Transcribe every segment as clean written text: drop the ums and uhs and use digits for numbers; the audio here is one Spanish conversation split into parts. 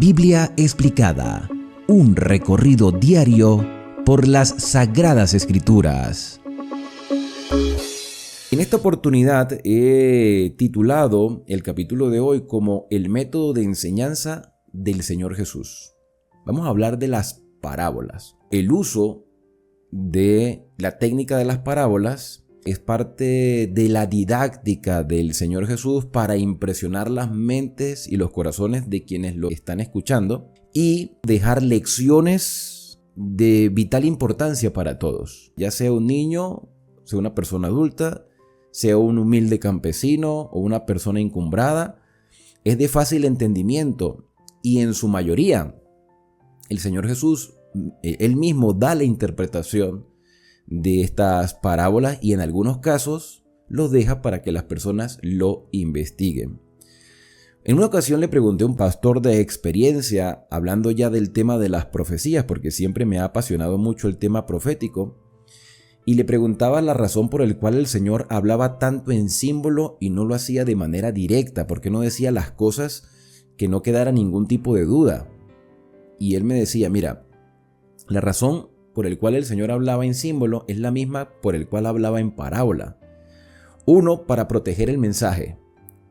Biblia explicada, un recorrido diario por las Sagradas Escrituras. En esta oportunidad he titulado el capítulo de hoy como el método de enseñanza del Señor Jesús. Vamos a hablar de las parábolas. El uso de la técnica de las parábolas es parte de la didáctica del Señor Jesús para impresionar las mentes y los corazones de quienes lo están escuchando y dejar lecciones de vital importancia para todos, ya sea un niño, sea una persona adulta, sea un humilde campesino o una persona encumbrada. Es de fácil entendimiento y en su mayoría el Señor Jesús él mismo da la interpretación de estas parábolas y en algunos casos los deja para que las personas lo investiguen. En una ocasión le pregunté a un pastor de experiencia, hablando ya del tema de las profecías, porque siempre me ha apasionado mucho el tema profético, y le preguntaba la razón por la cual el Señor hablaba tanto en símbolo y no lo hacía de manera directa, porque no decía las cosas que no quedara ningún tipo de duda. Y él me decía, mira, la razón por el cual el Señor hablaba en símbolo es la misma por el cual hablaba en parábola. 1, para proteger el mensaje.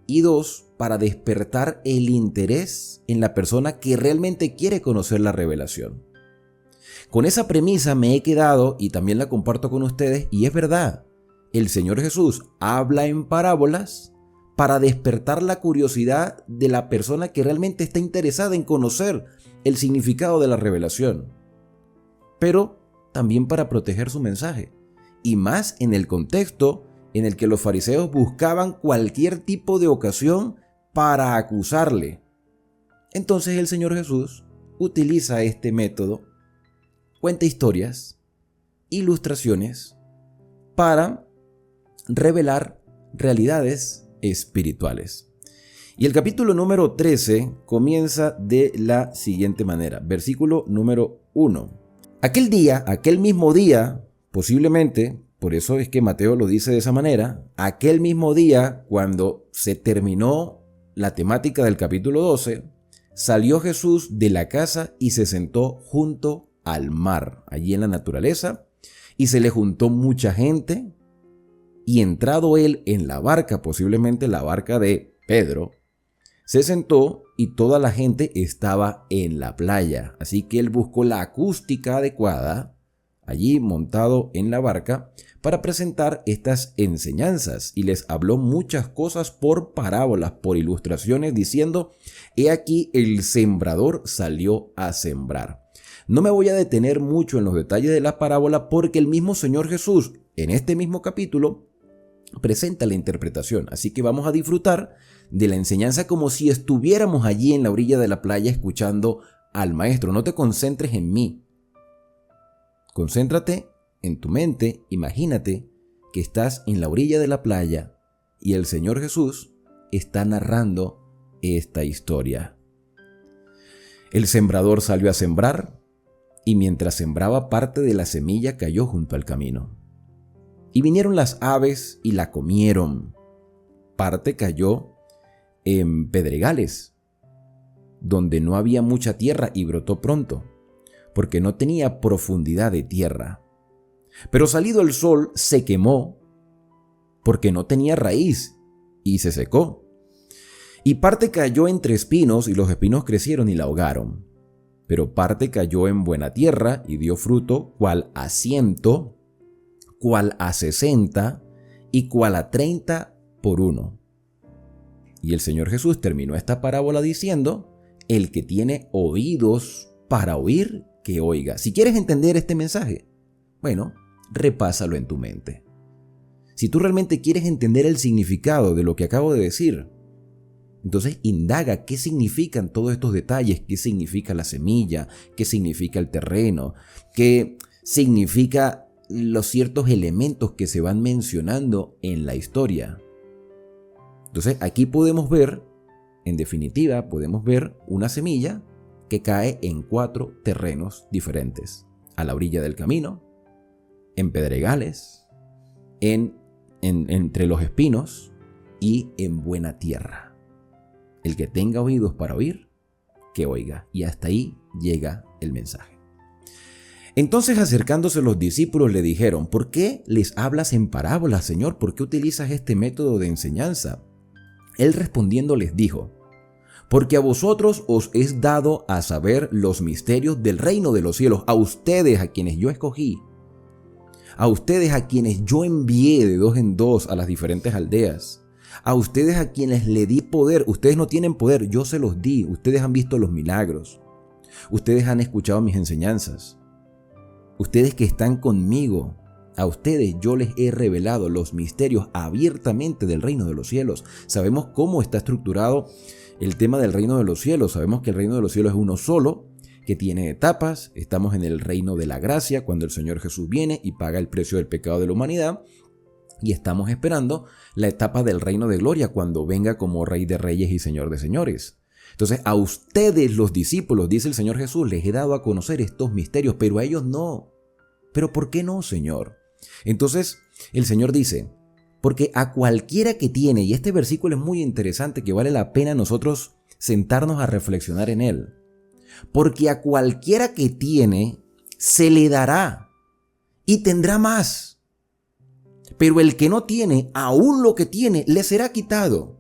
Y 2, para despertar el interés en la persona que realmente quiere conocer la revelación. Con esa premisa me he quedado y también la comparto con ustedes, y es verdad. El Señor Jesús habla en parábolas para despertar la curiosidad de la persona que realmente está interesada en conocer el significado de la revelación, pero también para proteger su mensaje, y más en el contexto en el que los fariseos buscaban cualquier tipo de ocasión para acusarle. Entonces el Señor Jesús utiliza este método, cuenta historias, ilustraciones, para revelar realidades espirituales. Y el capítulo número 13 comienza de la siguiente manera, versículo número 1. Aquel mismo día, posiblemente, por eso es que Mateo lo dice de esa manera, aquel mismo día, cuando se terminó la temática del capítulo 12, salió Jesús de la casa y se sentó junto al mar, allí en la naturaleza, y se le juntó mucha gente, y entrado él en la barca, posiblemente la barca de Pedro, se sentó y toda la gente estaba en la playa, así que él buscó la acústica adecuada, allí montado en la barca, para presentar estas enseñanzas, y les habló muchas cosas por parábolas, por ilustraciones, diciendo, he aquí el sembrador salió a sembrar. No me voy a detener mucho en los detalles de la parábola porque el mismo Señor Jesús, en este mismo capítulo, presenta la interpretación, así que vamos a disfrutar de la enseñanza como si estuviéramos allí en la orilla de la playa escuchando al maestro. No te concentres en mí, concéntrate en tu mente, imagínate que estás en la orilla de la playa y el Señor Jesús está narrando esta historia. El sembrador salió a sembrar y mientras sembraba parte de la semilla cayó junto al camino. Y vinieron las aves y la comieron. Parte cayó en pedregales, donde no había mucha tierra y brotó pronto, porque no tenía profundidad de tierra. Pero salido el sol se quemó, porque no tenía raíz, y se secó. Y parte cayó entre espinos, y los espinos crecieron y la ahogaron. Pero parte cayó en buena tierra, y dio fruto, cual a 100, cual a 60 y cual a 30 por 1. Y el Señor Jesús terminó esta parábola diciendo, el que tiene oídos para oír, que oiga. Si quieres entender este mensaje, bueno, repásalo en tu mente. Si tú realmente quieres entender el significado de lo que acabo de decir, entonces indaga qué significan todos estos detalles, qué significa la semilla, qué significa el terreno, qué significa los ciertos elementos que se van mencionando en la historia. Entonces aquí podemos ver, en definitiva, podemos ver una semilla que cae en 4 terrenos diferentes: a la orilla del camino, en pedregales, entre los espinos y en buena tierra. El que tenga oídos para oír, que oiga. Y hasta ahí llega el mensaje. Entonces, acercándose los discípulos, le dijeron: ¿por qué les hablas en parábolas, Señor? ¿Por qué utilizas este método de enseñanza? Él respondiendo les dijo: porque a vosotros os es dado a saber los misterios del reino de los cielos, a ustedes a quienes yo escogí, a ustedes a quienes yo envié de 2 en 2 a las diferentes aldeas, a ustedes a quienes le di poder. Ustedes no tienen poder, yo se los di. Ustedes han visto los milagros, ustedes han escuchado mis enseñanzas, ustedes que están conmigo, a ustedes yo les he revelado los misterios abiertamente del reino de los cielos. Sabemos cómo está estructurado el tema del reino de los cielos. Sabemos que el reino de los cielos es uno solo, que tiene etapas. Estamos en el reino de la gracia, cuando el Señor Jesús viene y paga el precio del pecado de la humanidad. Y estamos esperando la etapa del reino de gloria, cuando venga como Rey de Reyes y Señor de Señores. Entonces, a ustedes los discípulos, dice el Señor Jesús, les he dado a conocer estos misterios, pero a ellos no. ¿Pero por qué no, Señor? Entonces, el Señor dice: porque a cualquiera que tiene, y este versículo es muy interesante, que vale la pena nosotros sentarnos a reflexionar en él. Porque a cualquiera que tiene, se le dará y tendrá más. Pero el que no tiene, aún lo que tiene, le será quitado.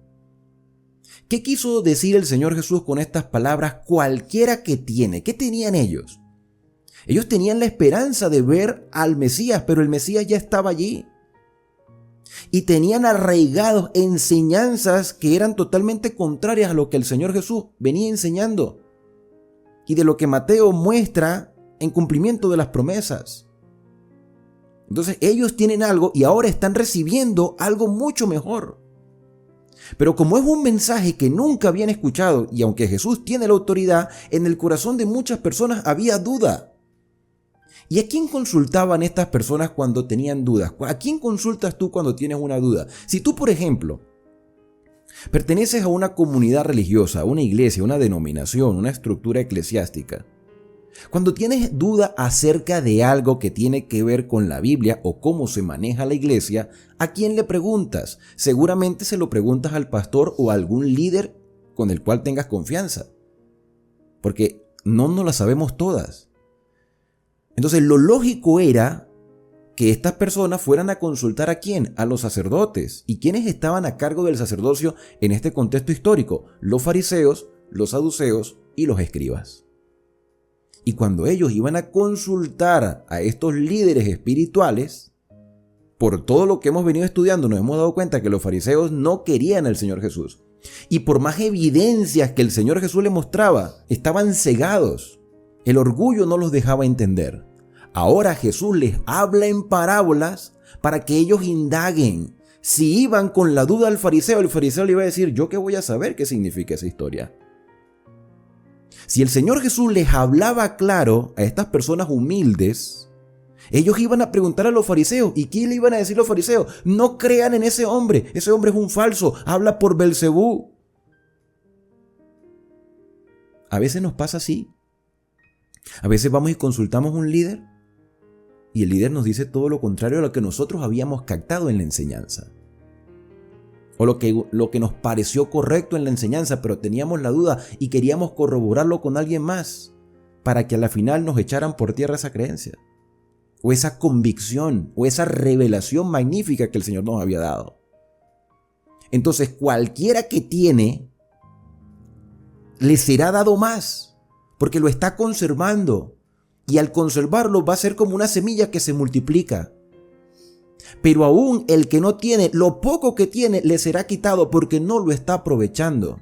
¿Qué quiso decir el Señor Jesús con estas palabras? Cualquiera que tiene. ¿Qué tenían ellos? Ellos tenían la esperanza de ver al Mesías, pero el Mesías ya estaba allí. Y tenían arraigados enseñanzas que eran totalmente contrarias a lo que el Señor Jesús venía enseñando y de lo que Mateo muestra en cumplimiento de las promesas. Entonces ellos tienen algo y ahora están recibiendo algo mucho mejor. Pero como es un mensaje que nunca habían escuchado, y aunque Jesús tiene la autoridad, en el corazón de muchas personas había duda. ¿Y a quién consultaban estas personas cuando tenían dudas? ¿A quién consultas tú cuando tienes una duda? Si tú, por ejemplo, perteneces a una comunidad religiosa, a una iglesia, una denominación, una estructura eclesiástica, cuando tienes duda acerca de algo que tiene que ver con la Biblia o cómo se maneja la iglesia, ¿a quién le preguntas? Seguramente se lo preguntas al pastor o a algún líder con el cual tengas confianza, porque no nos las sabemos todas. Entonces lo lógico era que estas personas fueran a consultar ¿a quién? A los sacerdotes. ¿Y quiénes estaban a cargo del sacerdocio en este contexto histórico? Los fariseos, los saduceos y los escribas. Y cuando ellos iban a consultar a estos líderes espirituales, por todo lo que hemos venido estudiando, nos hemos dado cuenta que los fariseos no querían al Señor Jesús. Y por más evidencias que el Señor Jesús les mostraba, estaban cegados. El orgullo no los dejaba entender. Ahora Jesús les habla en parábolas para que ellos indaguen. Si iban con la duda al fariseo, el fariseo le iba a decir: ¿yo qué voy a saber qué significa esa historia? Si el Señor Jesús les hablaba claro a estas personas humildes, ellos iban a preguntar a los fariseos. ¿Y qué le iban a decir los fariseos? No crean en ese hombre es un falso, habla por Belcebú. A veces nos pasa así. A veces vamos y consultamos a un líder y el líder nos dice todo lo contrario a lo que nosotros habíamos captado en la enseñanza. O lo que nos pareció correcto en la enseñanza, pero teníamos la duda y queríamos corroborarlo con alguien más para que a la final nos echaran por tierra esa creencia, o esa convicción, o esa revelación magnífica que el Señor nos había dado. Entonces, cualquiera que tiene, le será dado más, porque lo está conservando, y al conservarlo va a ser como una semilla que se multiplica. Pero aún el que no tiene, lo poco que tiene, le será quitado porque no lo está aprovechando.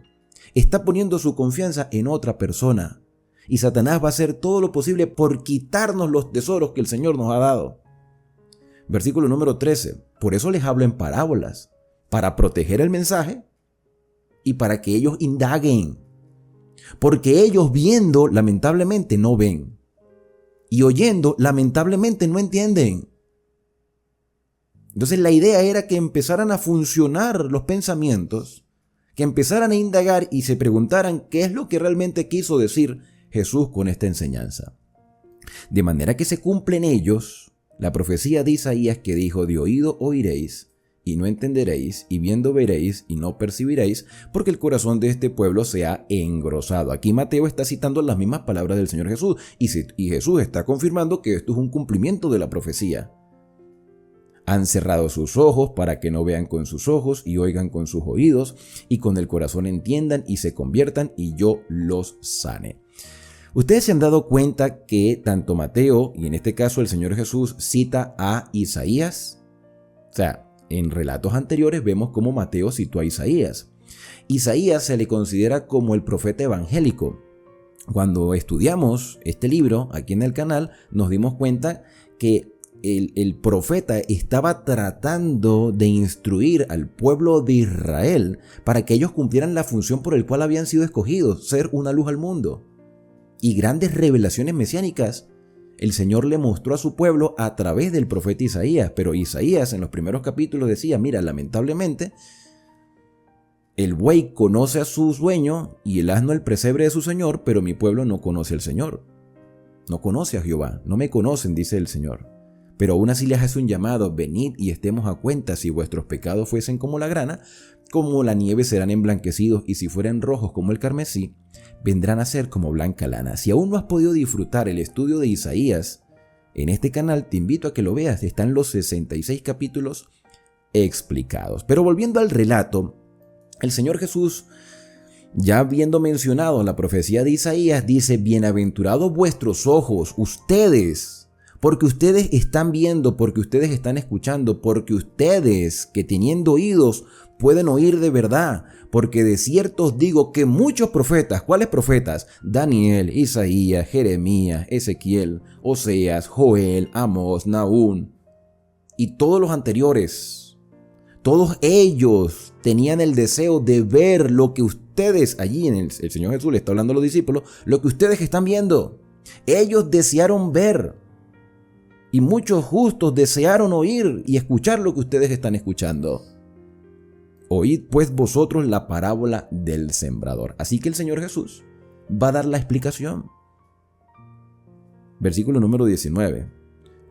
Está poniendo su confianza en otra persona. Y Satanás va a hacer todo lo posible por quitarnos los tesoros que el Señor nos ha dado. Versículo número 13. Por eso les hablo en parábolas, para proteger el mensaje y para que ellos indaguen. Porque ellos viendo, lamentablemente, no ven. Y oyendo, lamentablemente, no entienden. Entonces la idea era que empezaran a funcionar los pensamientos, que empezaran a indagar y se preguntaran qué es lo que realmente quiso decir Jesús con esta enseñanza. De manera que se cumple en ellos la profecía de Isaías que dijo: de oído oiréis y no entenderéis, y viendo veréis y no percibiréis, porque el corazón de este pueblo se ha engrosado. Aquí Mateo está citando las mismas palabras del Señor Jesús, y Jesús está confirmando que esto es un cumplimiento de la profecía. Han cerrado sus ojos para que no vean con sus ojos y oigan con sus oídos, y con el corazón entiendan y se conviertan, y yo los sane. Ustedes se han dado cuenta que tanto Mateo, y en este caso el Señor Jesús, cita a Isaías. O sea, en relatos anteriores vemos cómo Mateo citó a Isaías. Isaías se le considera como el profeta evangélico. Cuando estudiamos este libro aquí en el canal, nos dimos cuenta que el profeta estaba tratando de instruir al pueblo de Israel para que ellos cumplieran la función por la cual habían sido escogidos, ser una luz al mundo. Y grandes revelaciones mesiánicas el Señor le mostró a su pueblo a través del profeta Isaías, pero Isaías en los primeros capítulos decía, mira, lamentablemente, el buey conoce a su dueño y el asno el pesebre de su señor, pero mi pueblo no conoce al Señor. No conoce a Jehová, no me conocen, dice el Señor. Pero aún así les hace un llamado, venid y estemos a cuenta, si vuestros pecados fuesen como la grana, como la nieve serán emblanquecidos, y si fueren rojos como el carmesí, vendrán a ser como blanca lana. Si aún no has podido disfrutar el estudio de Isaías en este canal, te invito a que lo veas, están los 66 capítulos explicados. Pero volviendo al relato, el Señor Jesús, ya habiendo mencionado la profecía de Isaías, dice, bienaventurados vuestros ojos, ustedes, porque ustedes están viendo, porque ustedes están escuchando, porque ustedes que teniendo oídos pueden oír de verdad, porque de cierto os digo que muchos profetas, ¿cuáles profetas? Daniel, Isaías, Jeremías, Ezequiel, Oseas, Joel, Amós, Nahum y todos los anteriores, todos ellos tenían el deseo de ver lo que ustedes, allí en el Señor Jesús le está hablando a los discípulos, lo que ustedes están viendo. Ellos desearon ver. Y muchos justos desearon oír y escuchar lo que ustedes están escuchando. Oíd pues vosotros la parábola del sembrador. Así que el Señor Jesús va a dar la explicación. Versículo número 19.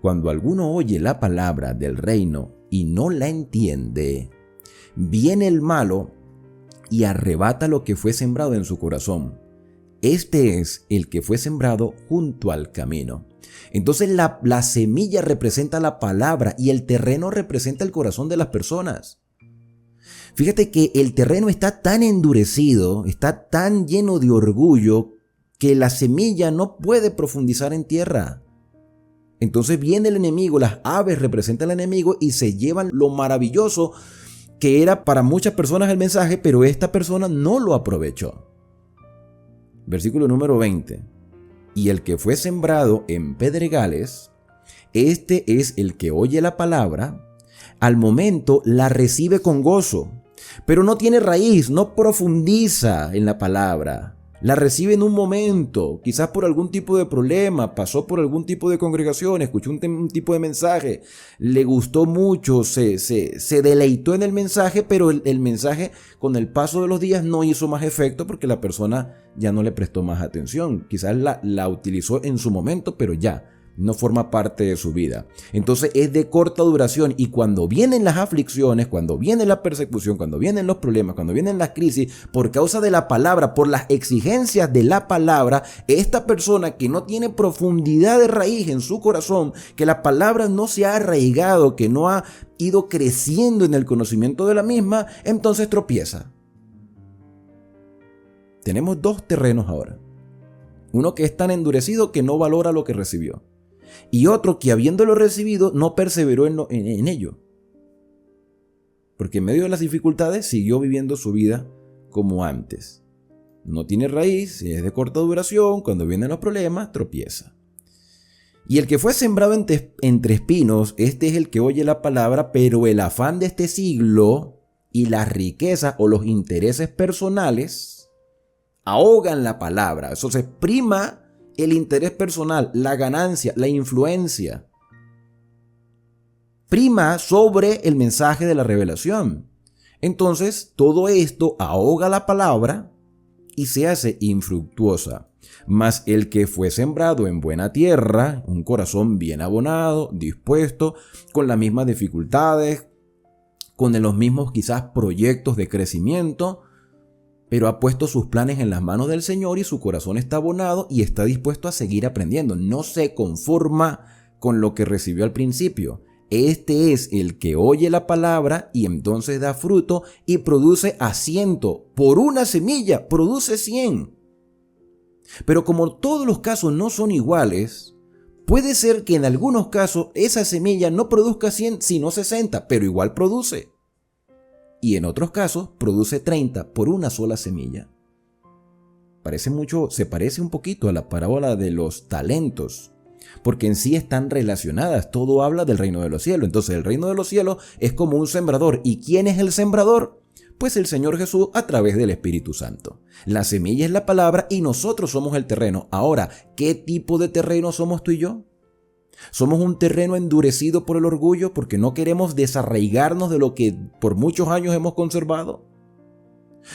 Cuando alguno oye la palabra del reino y no la entiende, viene el malo y arrebata lo que fue sembrado en su corazón. Este es el que fue sembrado junto al camino. Entonces la semilla representa la palabra y el terreno representa el corazón de las personas. Fíjate que el terreno está tan endurecido, está tan lleno de orgullo, que la semilla no puede profundizar en tierra. Entonces viene el enemigo, las aves representan al enemigo y se llevan lo maravilloso que era para muchas personas el mensaje, pero esta persona no lo aprovechó. Versículo número 20. Y el que fue sembrado en pedregales, este es el que oye la palabra, al momento la recibe con gozo, pero no tiene raíz, no profundiza en la palabra. La recibe en un momento, quizás por algún tipo de problema, pasó por algún tipo de congregación, escuchó un tipo de mensaje, le gustó mucho, se deleitó en el mensaje, pero el mensaje con el paso de los días no hizo más efecto porque la persona ya no le prestó más atención. Quizás la utilizó en su momento, pero ya no forma parte de su vida. Entonces es de corta duración, y cuando vienen las aflicciones, cuando viene la persecución, cuando vienen los problemas, cuando vienen las crisis, por causa de la palabra, por las exigencias de la palabra, esta persona que no tiene profundidad de raíz en su corazón, que la palabra no se ha arraigado, que no ha ido creciendo en el conocimiento de la misma, entonces tropieza. Tenemos dos terrenos ahora. Uno que es tan endurecido que no valora lo que recibió, y otro que habiéndolo recibido no perseveró en ello, porque en medio de las dificultades siguió viviendo su vida como antes. No tiene raíz, es de corta duración, cuando vienen los problemas tropieza. Y el que fue sembrado entre espinos, este es el que oye la palabra, pero el afán de este siglo y las riquezas o los intereses personales ahogan la palabra. Eso se prima el interés personal, la ganancia, la influencia. Prima sobre el mensaje de la revelación. Entonces, todo esto ahoga la palabra y se hace infructuosa. Mas el que fue sembrado en buena tierra, un corazón bien abonado, dispuesto, con las mismas dificultades, con los mismos quizás proyectos de crecimiento, pero ha puesto sus planes en las manos del Señor y su corazón está abonado y está dispuesto a seguir aprendiendo. No se conforma con lo que recibió al principio. Este es el que oye la palabra y entonces da fruto y produce a 100. Por una semilla produce 100. Pero como todos los casos no son iguales, puede ser que en algunos casos esa semilla no produzca 100 sino 60, pero igual produce. Y en otros casos produce 30 por una sola semilla. Se parece un poquito a la parábola de los talentos, porque en sí están relacionadas, todo habla del reino de los cielos. Entonces el reino de los cielos es como un sembrador. ¿Y quién es el sembrador? Pues el Señor Jesús a través del Espíritu Santo. La semilla es la palabra y nosotros somos el terreno. Ahora, ¿qué tipo de terreno somos tú y yo? ¿Somos un terreno endurecido por el orgullo porque no queremos desarraigarnos de lo que por muchos años hemos conservado?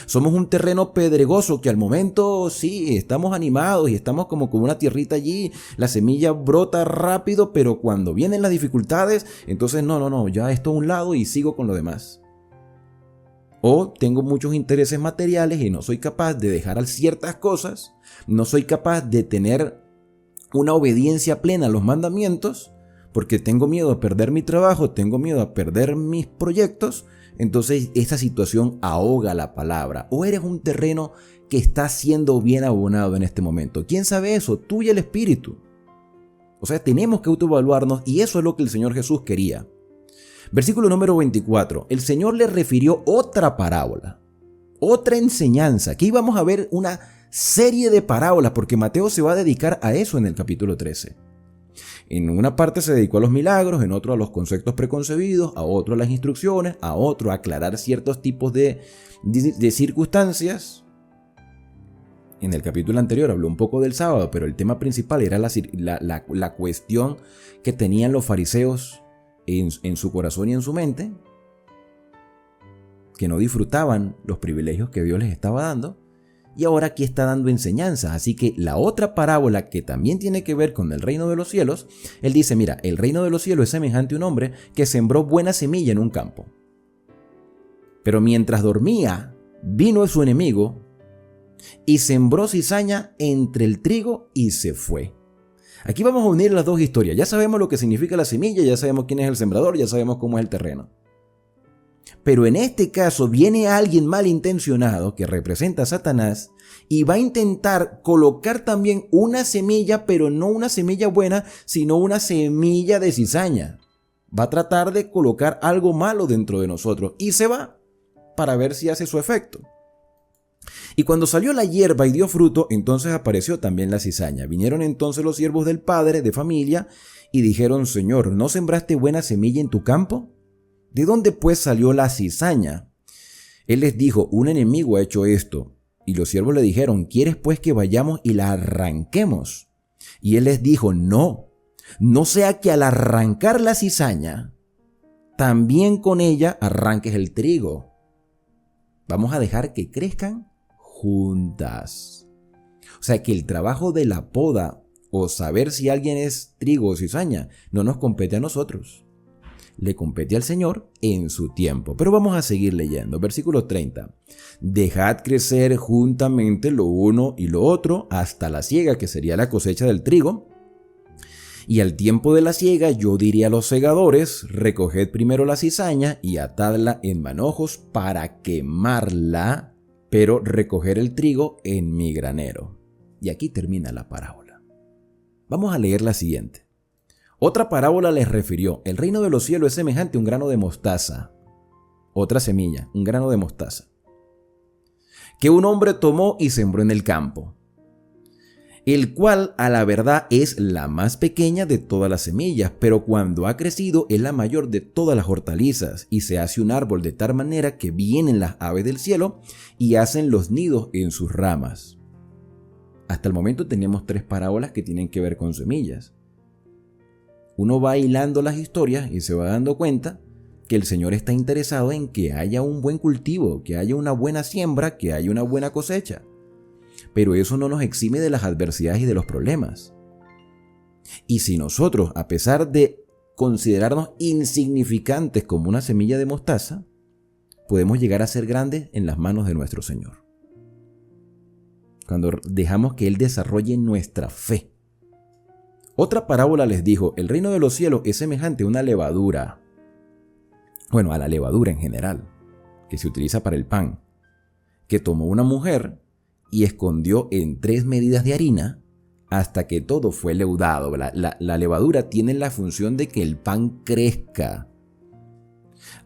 ¿Somos un terreno pedregoso que al momento sí estamos animados y estamos como con una tierrita allí, la semilla brota rápido, pero cuando vienen las dificultades, entonces no, ya esto a un lado y sigo con lo demás? ¿O tengo muchos intereses materiales y no soy capaz de dejar ciertas cosas, no soy capaz de tener una obediencia plena a los mandamientos porque tengo miedo a perder mi trabajo, tengo miedo a perder mis proyectos? Entonces esa situación ahoga la palabra. O eres un terreno que está siendo bien abonado en este momento. ¿Quién sabe eso? Tú y el Espíritu. O sea, tenemos que autoevaluarnos y eso es lo que el Señor Jesús quería. Versículo número 24. El Señor le refirió otra parábola, otra enseñanza. Aquí vamos a ver una serie de parábolas porque Mateo se va a dedicar a eso en el capítulo 13. En una parte se dedicó a los milagros, en otro a los conceptos preconcebidos, a otro a las instrucciones, a otro a aclarar ciertos tipos de circunstancias. En el capítulo anterior habló un poco del sábado, pero el tema principal era la cuestión que tenían los fariseos en su corazón y en su mente, que no disfrutaban los privilegios que Dios les estaba dando. Y ahora aquí está dando enseñanzas. Así que la otra parábola que también tiene que ver con el reino de los cielos, él dice, mira, el reino de los cielos es semejante a un hombre que sembró buena semilla en un campo. Pero mientras dormía, vino su enemigo y sembró cizaña entre el trigo y se fue. Aquí vamos a unir las dos historias. Ya sabemos lo que significa la semilla, ya sabemos quién es el sembrador, ya sabemos cómo es el terreno. Pero en este caso viene alguien malintencionado que representa a Satanás y va a intentar colocar también una semilla, pero no una semilla buena, sino una semilla de cizaña. Va a tratar de colocar algo malo dentro de nosotros y se va para ver si hace su efecto. Y cuando salió la hierba y dio fruto, entonces apareció también la cizaña. Vinieron entonces los siervos del padre de familia y dijeron, Señor, ¿no sembraste buena semilla en tu campo? ¿De dónde pues salió la cizaña? Él les dijo, un enemigo ha hecho esto. Y los siervos le dijeron, ¿quieres pues que vayamos y la arranquemos? Y él les dijo, no sea que al arrancar la cizaña, también con ella arranques el trigo. Vamos a dejar que crezcan juntas. O sea que el trabajo de la poda o saber si alguien es trigo o cizaña no nos compete a nosotros. Le compete al Señor en su tiempo. Pero vamos a seguir leyendo. Versículo 30. Dejad crecer juntamente lo uno y lo otro hasta la siega, que sería la cosecha del trigo. Y al tiempo de la siega yo diría a los segadores, recoged primero la cizaña y atadla en manojos para quemarla, pero recoger el trigo en mi granero. Y aquí termina la parábola. Vamos a leer la siguiente. Otra parábola les refirió, el reino de los cielos es semejante a un grano de mostaza. Otra semilla, un grano de mostaza, que un hombre tomó y sembró en el campo, el cual a la verdad es la más pequeña de todas las semillas, pero cuando ha crecido es la mayor de todas las hortalizas y se hace un árbol de tal manera que vienen las aves del cielo y hacen los nidos en sus ramas. Hasta el momento tenemos 3 parábolas que tienen que ver con semillas. Uno va hilando las historias y se va dando cuenta que el Señor está interesado en que haya un buen cultivo, que haya una buena siembra, que haya una buena cosecha. Pero eso no nos exime de las adversidades y de los problemas. Y si nosotros, a pesar de considerarnos insignificantes como una semilla de mostaza, podemos llegar a ser grandes en las manos de nuestro Señor. Cuando dejamos que Él desarrolle nuestra fe. Otra parábola les dijo, el reino de los cielos es semejante a una levadura. Bueno, a la levadura en general, que se utiliza para el pan, que tomó una mujer y escondió en 3 medidas de harina hasta que todo fue leudado. La levadura tiene la función de que el pan crezca.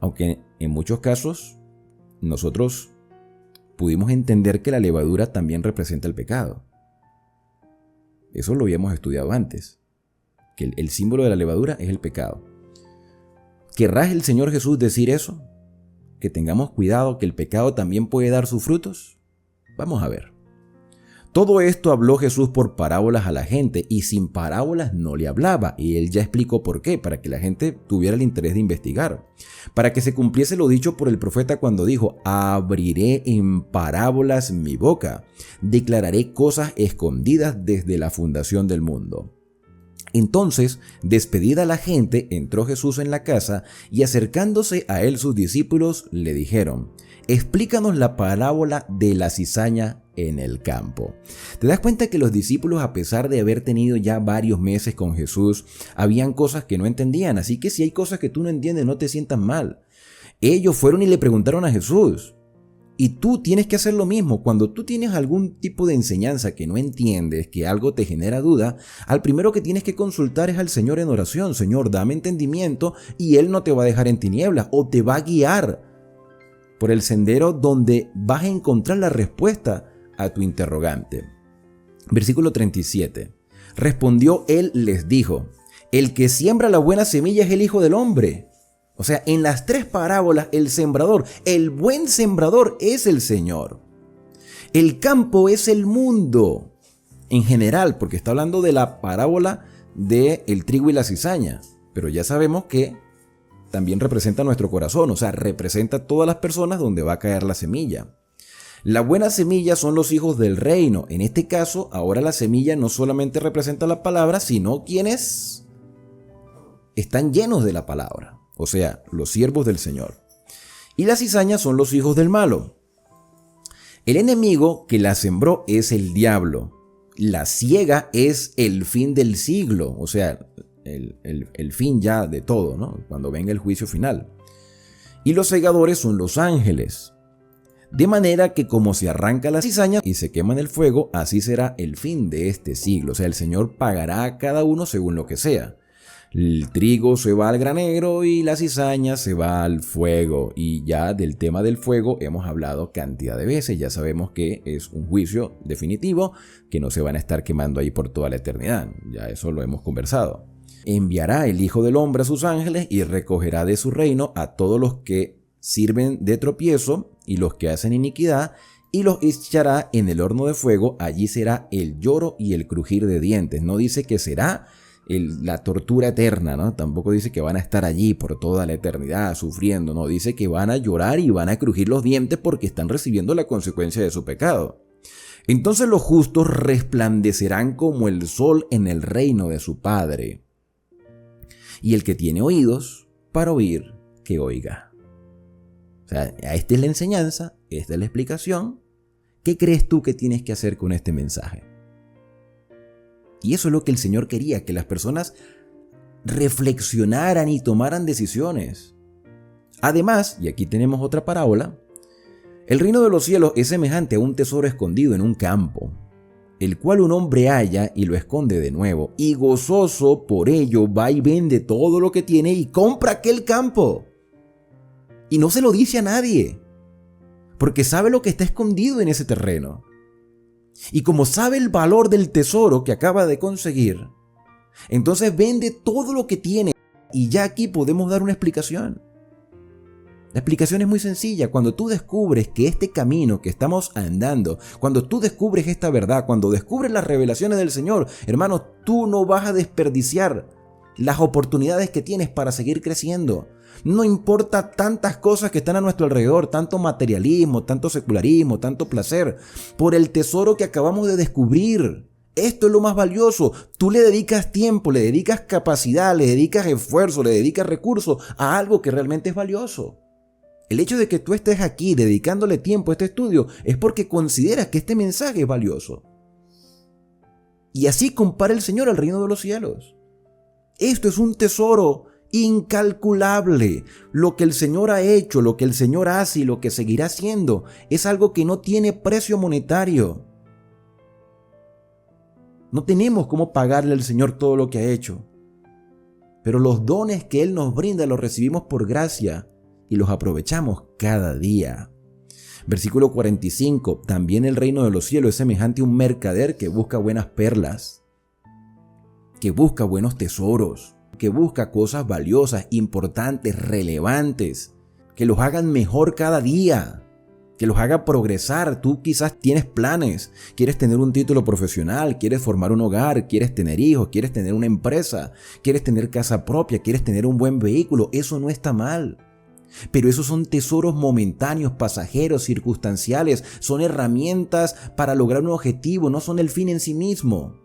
Aunque en muchos casos nosotros pudimos entender que la levadura también representa el pecado. Eso lo habíamos estudiado antes, que el símbolo de la levadura es el pecado. ¿Querrá el Señor Jesús decir eso? ¿Que tengamos cuidado, que el pecado también puede dar sus frutos? Vamos a ver. Todo esto habló Jesús por parábolas a la gente, y sin parábolas no le hablaba, y él ya explicó por qué, para que la gente tuviera el interés de investigar, para que se cumpliese lo dicho por el profeta cuando dijo, abriré en parábolas mi boca, declararé cosas escondidas desde la fundación del mundo. Entonces, despedida la gente, entró Jesús en la casa, y acercándose a él sus discípulos le dijeron, explícanos la parábola de la cizaña en el campo. ¿Te das cuenta que los discípulos, a pesar de haber tenido ya varios meses con Jesús, habían cosas que no entendían? Así que si hay cosas que tú no entiendes, no te sientas mal. Ellos fueron y le preguntaron a Jesús. Y tú tienes que hacer lo mismo. Cuando tú tienes algún tipo de enseñanza que no entiendes, que algo te genera duda, al primero que tienes que consultar es al Señor en oración. Señor, dame entendimiento, y Él no te va a dejar en tinieblas, o te va a guiar por el sendero donde vas a encontrar la respuesta a tu interrogante. Versículo 37. Respondió él, les dijo, el que siembra la buena semilla es el Hijo del Hombre. O sea, en las 3 parábolas, el sembrador, el buen sembrador es el Señor. El campo es el mundo en general, porque está hablando de la parábola del trigo y la cizaña. Pero ya sabemos que también representa nuestro corazón, o sea, representa a todas las personas donde va a caer la semilla. La buena semilla son los hijos del reino. En este caso, ahora la semilla no solamente representa la palabra, sino quienes están llenos de la palabra, o sea, los siervos del Señor. Y la cizaña son los hijos del malo. El enemigo que la sembró es el diablo. La siega es el fin del siglo, o sea, el fin ya de todo, ¿no? Cuando venga el juicio final. Y los segadores son los ángeles. De manera que como se arranca la cizaña y se quema en el fuego, así será el fin de este siglo. O sea, el Señor pagará a cada uno según lo que sea. El trigo se va al granero y la cizaña se va al fuego. Y ya del tema del fuego hemos hablado cantidad de veces. Ya sabemos que es un juicio definitivo, que no se van a estar quemando ahí por toda la eternidad. Ya eso lo hemos conversado. Enviará el Hijo del Hombre a sus ángeles y recogerá de su reino a todos los que sirven de tropiezo y los que hacen iniquidad, y los echará en el horno de fuego. Allí será el lloro y el crujir de dientes. No dice que será la tortura eterna, ¿no? Tampoco dice que van a estar allí por toda la eternidad sufriendo, no, dice que van a llorar y van a crujir los dientes porque están recibiendo la consecuencia de su pecado. Entonces los justos resplandecerán como el sol en el reino de su Padre. Y el que tiene oídos para oír, que oiga. O sea, esta es la enseñanza, esta es la explicación. ¿Qué crees tú que tienes que hacer con este mensaje? Y eso es lo que el Señor quería, que las personas reflexionaran y tomaran decisiones. Además, y aquí tenemos otra parábola, el reino de los cielos es semejante a un tesoro escondido en un campo, el cual un hombre halla y lo esconde de nuevo, y gozoso por ello va y vende todo lo que tiene y compra aquel campo. Y no se lo dice a nadie, porque sabe lo que está escondido en ese terreno. Y como sabe el valor del tesoro que acaba de conseguir, entonces vende todo lo que tiene. Y ya aquí podemos dar una explicación. La explicación es muy sencilla. Cuando tú descubres que este camino que estamos andando, cuando tú descubres esta verdad, cuando descubres las revelaciones del Señor, hermano, tú no vas a desperdiciar las oportunidades que tienes para seguir creciendo. No importa tantas cosas que están a nuestro alrededor, tanto materialismo, tanto secularismo, tanto placer, por el tesoro que acabamos de descubrir. Esto es lo más valioso. Tú le dedicas tiempo, le dedicas capacidad, le dedicas esfuerzo, le dedicas recursos a algo que realmente es valioso. El hecho de que tú estés aquí dedicándole tiempo a este estudio es porque consideras que este mensaje es valioso. Y así compara el Señor al reino de los cielos. Esto es un tesoro incalculable. Lo que el Señor ha hecho, lo que el Señor hace y lo que seguirá haciendo es algo que no tiene precio monetario. No tenemos cómo pagarle al Señor todo lo que ha hecho. Pero los dones que Él nos brinda los recibimos por gracia y los aprovechamos cada día. Versículo 45. También el reino de los cielos es semejante a un mercader que busca buenas perlas, que busca buenos tesoros, que busca cosas valiosas, importantes, relevantes, que los hagan mejor cada día, que los haga progresar. Tú quizás tienes planes, quieres tener un título profesional, quieres formar un hogar, quieres tener hijos, quieres tener una empresa, quieres tener casa propia, quieres tener un buen vehículo. Eso no está mal. Pero esos son tesoros momentáneos, pasajeros, circunstanciales, son herramientas para lograr un objetivo, no son el fin en sí mismo.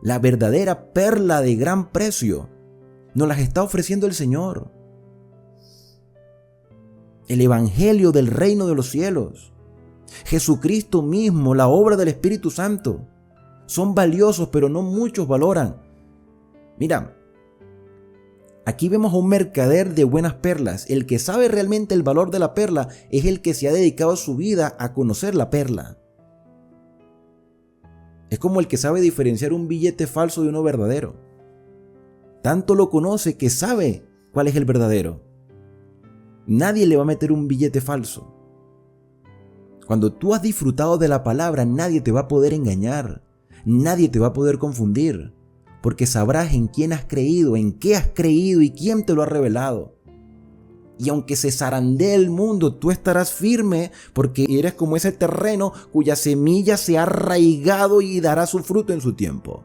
La verdadera perla de gran precio nos las está ofreciendo el Señor. El evangelio del reino de los cielos, Jesucristo mismo, la obra del Espíritu Santo, son valiosos, pero no muchos valoran. Mira, aquí vemos a un mercader de buenas perlas. El que sabe realmente el valor de la perla es el que se ha dedicado su vida a conocer la perla. Es como el que sabe diferenciar un billete falso de uno verdadero. Tanto lo conoce que sabe cuál es el verdadero. Nadie le va a meter un billete falso. Cuando tú has disfrutado de la palabra, nadie te va a poder engañar. Nadie te va a poder confundir. Porque sabrás en quién has creído, en qué has creído y quién te lo ha revelado. Y aunque se zarandee el mundo, tú estarás firme porque eres como ese terreno cuya semilla se ha arraigado y dará su fruto en su tiempo.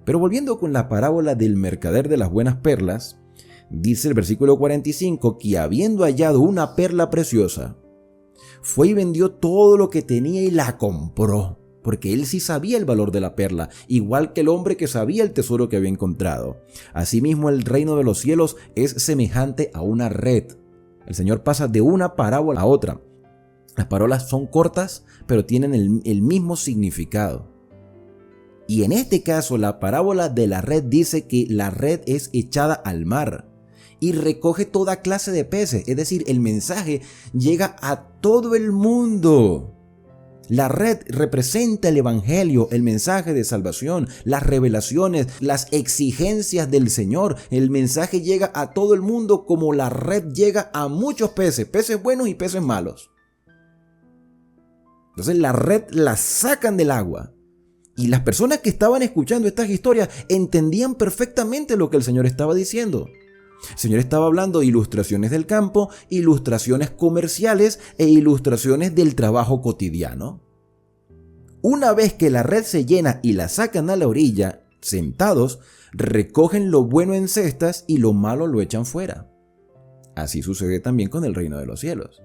Pero volviendo con la parábola del mercader de las buenas perlas, dice el versículo 45 que habiendo hallado una perla preciosa, fue y vendió todo lo que tenía y la compró. Porque él sí sabía el valor de la perla, igual que el hombre que sabía el tesoro que había encontrado. Asimismo, el reino de los cielos es semejante a una red. El Señor pasa de una parábola a otra. Las parábolas son cortas, pero tienen el mismo significado. Y en este caso, la parábola de la red dice que la red es echada al mar y recoge toda clase de peces. Es decir, el mensaje llega a todo el mundo. La red representa el evangelio, el mensaje de salvación, las revelaciones, las exigencias del Señor. El mensaje llega a todo el mundo como la red llega a muchos peces, peces buenos y peces malos. Entonces la red la sacan del agua. Y las personas que estaban escuchando estas historias entendían perfectamente lo que el Señor estaba diciendo. El Señor estaba hablando de ilustraciones del campo, ilustraciones comerciales e ilustraciones del trabajo cotidiano. Una vez que la red se llena y la sacan a la orilla, sentados, recogen lo bueno en cestas y lo malo lo echan fuera. Así sucede también con el reino de los cielos.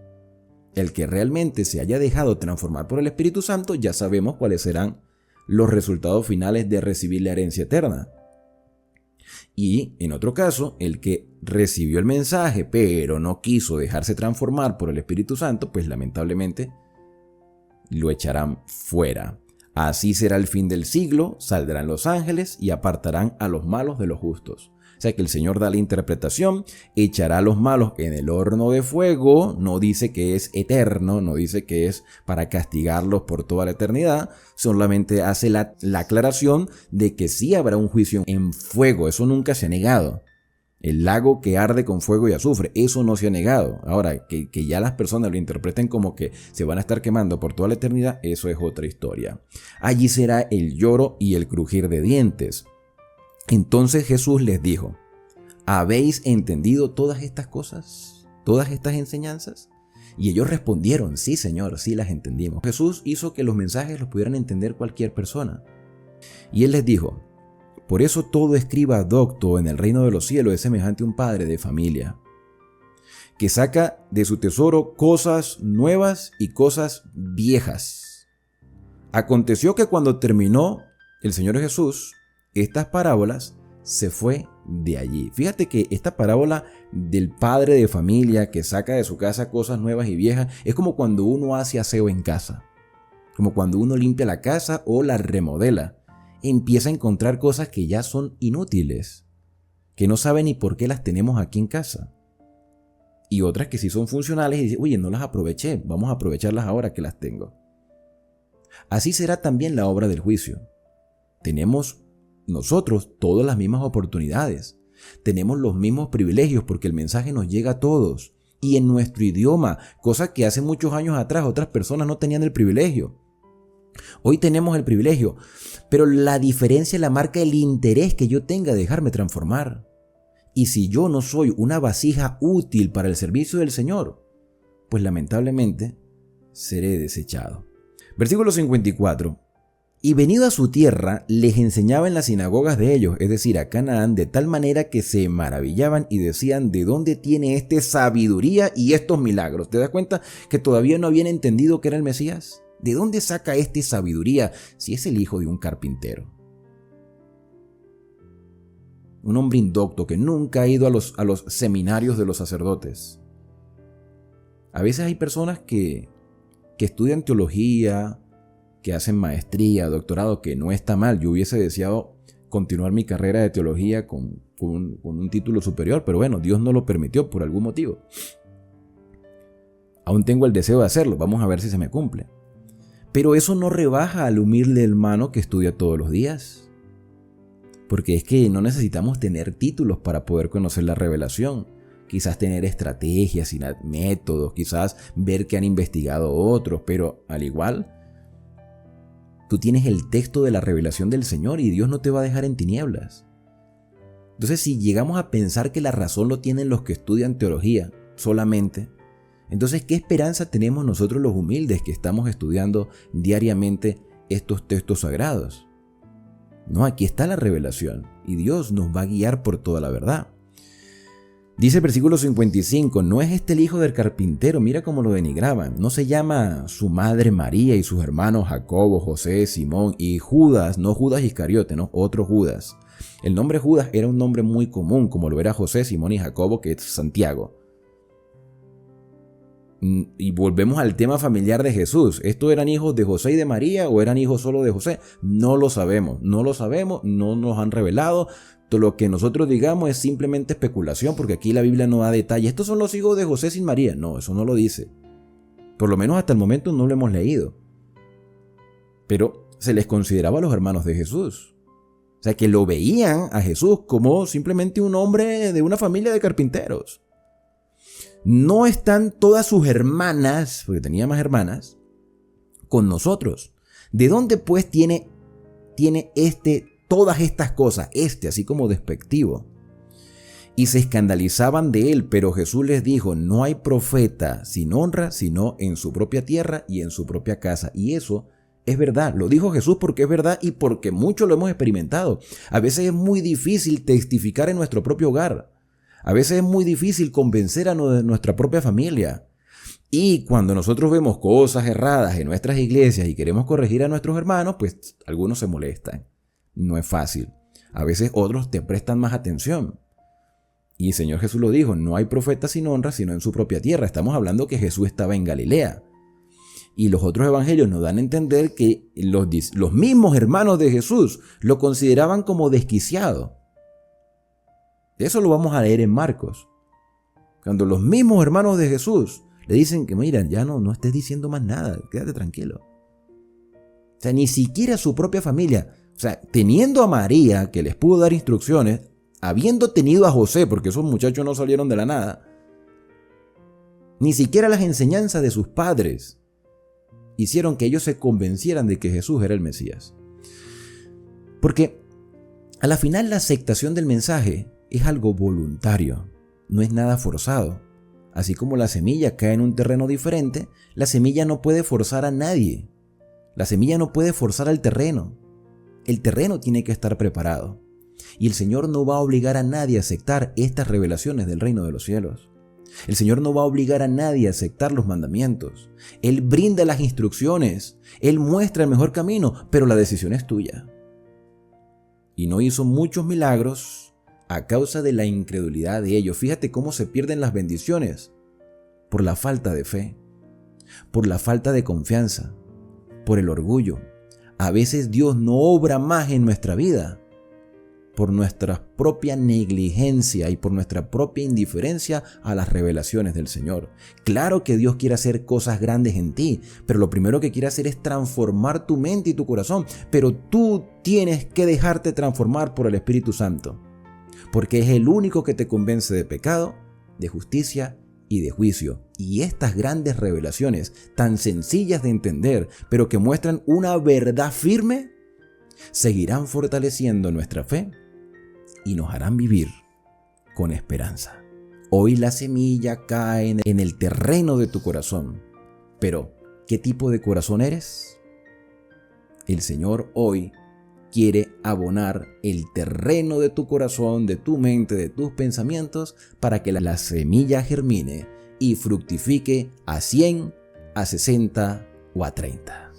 El que realmente se haya dejado transformar por el Espíritu Santo, ya sabemos cuáles serán los resultados finales de recibir la herencia eterna. Y en otro caso, el que recibió el mensaje pero no quiso dejarse transformar por el Espíritu Santo, pues lamentablemente lo echarán fuera. Así será el fin del siglo, saldrán los ángeles y apartarán a los malos de los justos. O sea que el Señor da la interpretación, echará a los malos en el horno de fuego, no dice que es eterno, no dice que es para castigarlos por toda la eternidad, solamente hace la aclaración de que sí habrá un juicio en fuego, eso nunca se ha negado. El lago que arde con fuego y azufre, eso no se ha negado. Ahora, que ya las personas lo interpreten como que se van a estar quemando por toda la eternidad, eso es otra historia. Allí será el lloro y el crujir de dientes. Entonces Jesús les dijo: ¿habéis entendido todas estas cosas? ¿Todas estas enseñanzas? Y ellos respondieron: sí, Señor, sí las entendimos. Jesús hizo que los mensajes los pudieran entender cualquier persona. Y Él les dijo: por eso todo escriba docto en el reino de los cielos es semejante a un padre de familia, que saca de su tesoro cosas nuevas y cosas viejas. Aconteció que cuando terminó el Señor Jesús estas parábolas, se fue de allí. Fíjate que esta parábola del padre de familia que saca de su casa cosas nuevas y viejas es como cuando uno hace aseo en casa, como cuando uno limpia la casa o la remodela. Empieza a encontrar cosas que ya son inútiles, que no sabe ni por qué las tenemos aquí en casa. Y otras que sí son funcionales y dice, oye, no las aproveché, vamos a aprovecharlas ahora que las tengo. Así será también la obra del juicio. Tenemos nosotros todas las mismas oportunidades. Tenemos los mismos privilegios porque el mensaje nos llega a todos y en nuestro idioma, cosa que hace muchos años atrás otras personas no tenían el privilegio. Hoy tenemos el privilegio, pero la diferencia la marca el interés que yo tenga de dejarme transformar. Y si yo no soy una vasija útil para el servicio del Señor, pues lamentablemente seré desechado. Versículo 54. Y venido a su tierra, les enseñaba en las sinagogas de ellos, es decir, a Canaán, de tal manera que se maravillaban y decían, ¿de dónde tiene este sabiduría y estos milagros? ¿Te das cuenta que todavía no habían entendido que era el Mesías? ¿De dónde saca este sabiduría si es el hijo de un carpintero? Un hombre indocto que nunca ha ido a los seminarios de los sacerdotes. A veces hay personas que estudian teología, que hacen maestría, doctorado, que no está mal. Yo hubiese deseado continuar mi carrera de teología con un título superior, pero bueno, Dios no lo permitió por algún motivo. Aún tengo el deseo de hacerlo, vamos a ver si se me cumple. Pero eso no rebaja al humilde hermano que estudia todos los días. Porque es que no necesitamos tener títulos para poder conocer la revelación. Quizás tener estrategias y métodos, quizás ver que han investigado otros, pero al igual, tú tienes el texto de la revelación del Señor y Dios no te va a dejar en tinieblas. Entonces, si llegamos a pensar que la razón lo tienen los que estudian teología solamente, entonces, ¿qué esperanza tenemos nosotros los humildes que estamos estudiando diariamente estos textos sagrados? No, aquí está la revelación y Dios nos va a guiar por toda la verdad. Dice el versículo 55, no es este el hijo del carpintero, mira cómo lo denigraban. No se llama su madre María y sus hermanos Jacobo, José, Simón y Judas, no Judas Iscariote, no, otro Judas. El nombre Judas era un nombre muy común, como lo era José, Simón y Jacobo, que es Santiago. Y volvemos al tema familiar de Jesús. ¿Estos eran hijos de José y de María o eran hijos solo de José? No lo sabemos, no nos han revelado. Todo lo que nosotros digamos es simplemente especulación porque aquí la Biblia no da detalle. ¿Estos son los hijos de José sin María? No, eso no lo dice. Por lo menos hasta el momento no lo hemos leído. Pero se les consideraba los hermanos de Jesús. O sea que lo veían a Jesús como simplemente un hombre de una familia de carpinteros. No están todas sus hermanas, porque tenía más hermanas, con nosotros. ¿De dónde pues tiene todas estas cosas? Así como despectivo. Y se escandalizaban de él, pero Jesús les dijo, no hay profeta sin honra, sino en su propia tierra y en su propia casa. Y eso es verdad, lo dijo Jesús porque es verdad y porque muchos lo hemos experimentado. A veces es muy difícil testificar en nuestro propio hogar. A veces es muy difícil convencer a nuestra propia familia. Y cuando nosotros vemos cosas erradas en nuestras iglesias y queremos corregir a nuestros hermanos, pues algunos se molestan. No es fácil. A veces otros te prestan más atención. Y el Señor Jesús lo dijo, no hay profeta sin honra, sino en su propia tierra. Estamos hablando que Jesús estaba en Galilea. Y los otros evangelios nos dan a entender que los mismos hermanos de Jesús lo consideraban como desquiciado. Eso lo vamos a leer en Marcos. Cuando los mismos hermanos de Jesús le dicen que mira, ya no estés diciendo más nada, quédate tranquilo. O sea, ni siquiera su propia familia, o sea, teniendo a María que les pudo dar instrucciones, habiendo tenido a José, porque esos muchachos no salieron de la nada, ni siquiera las enseñanzas de sus padres hicieron que ellos se convencieran de que Jesús era el Mesías. Porque a la final la aceptación del mensaje es algo voluntario, no es nada forzado. Así como la semilla cae en un terreno diferente, la semilla no puede forzar a nadie. La semilla no puede forzar al terreno. El terreno tiene que estar preparado. Y el Señor no va a obligar a nadie a aceptar estas revelaciones del reino de los cielos. El Señor no va a obligar a nadie a aceptar los mandamientos. Él brinda las instrucciones, Él muestra el mejor camino, pero la decisión es tuya. Y no hizo muchos milagros a causa de la incredulidad de ellos. Fíjate cómo se pierden las bendiciones por la falta de fe, por la falta de confianza, por el orgullo. A veces Dios no obra más en nuestra vida por nuestra propia negligencia y por nuestra propia indiferencia a las revelaciones del Señor. Claro que Dios quiere hacer cosas grandes en ti, pero lo primero que quiere hacer es transformar tu mente y tu corazón. Pero tú tienes que dejarte transformar por el Espíritu Santo, porque es el único que te convence de pecado, de justicia y de juicio. Y estas grandes revelaciones, tan sencillas de entender, pero que muestran una verdad firme, seguirán fortaleciendo nuestra fe y nos harán vivir con esperanza. Hoy la semilla cae en el terreno de tu corazón. Pero, ¿qué tipo de corazón eres? El Señor hoy quiere abonar el terreno de tu corazón, de tu mente, de tus pensamientos, para que la semilla germine y fructifique a 100, a 60 o a 30.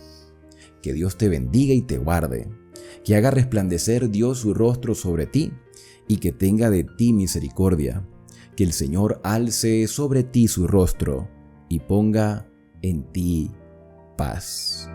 Que Dios te bendiga y te guarde, que haga resplandecer Dios su rostro sobre ti y que tenga de ti misericordia, que el Señor alce sobre ti su rostro y ponga en ti paz.